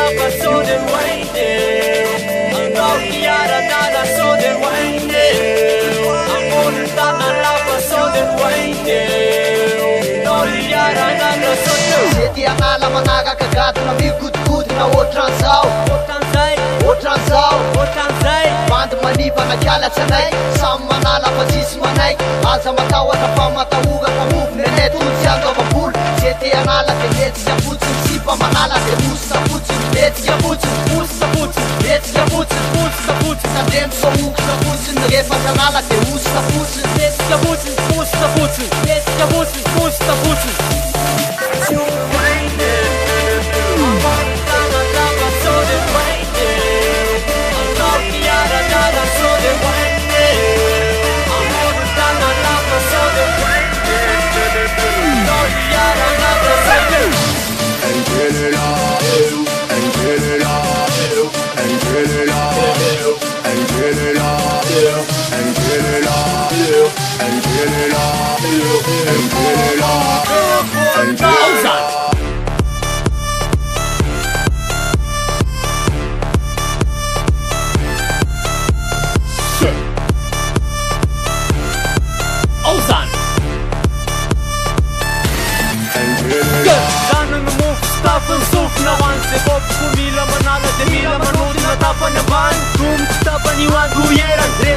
lava så det waineu Andau tiara nada så det waineu Amor tana lava så det waineu Noliara nada så det Seti anala managa kagado na migudigody na otran'izao Otran'izay Bandy maniva nakialatsy anay samy manala fa tsisy manay aza matahotra fa matahoga fa movy nenay tolotsy andovam-bolo Sety anala de metsika fotsiny sy fa manala de mosika fotsiny metsika fotsiny mosika fotsiny metsika fotsiny mosika fotsiny tandremo somokosa fotsiny rehefa tanala de mosika fotsiny metsika fotsiny mosika fotsiny metsika fotsiny mosika fotsiny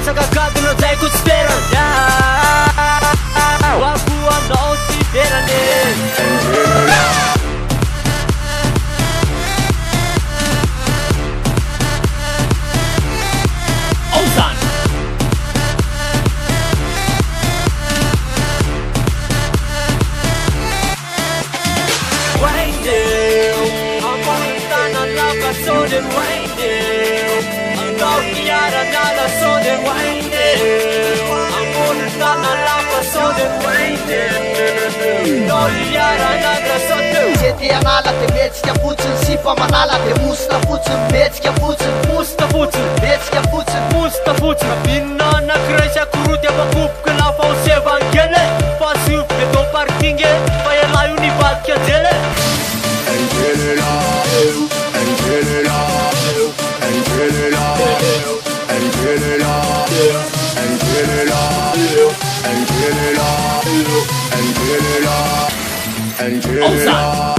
Kakaduna zay ko esperan Waku anao si perane Ozan Waineu Amor tana lava so de waineu Andau tiara nada so de waineu Amor tana lava so de waineu Noliara nada so de Sety anala de metsika fotsiny sy fa manala de mosika fotsiny metsika fotsiny Mosika fotsiny metsika fotsiny Mosika fotsiny Binna anankiray sy akoroty afakopoka lafa ho sevangele Fa sy ovy le tao parking fa ela io nivadika jele Ozan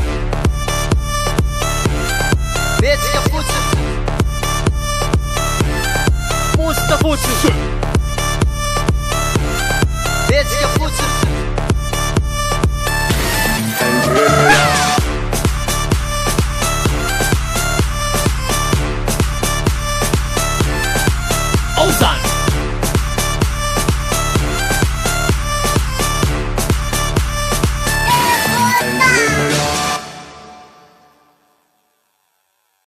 metsika fotsiny Mosika fotsiny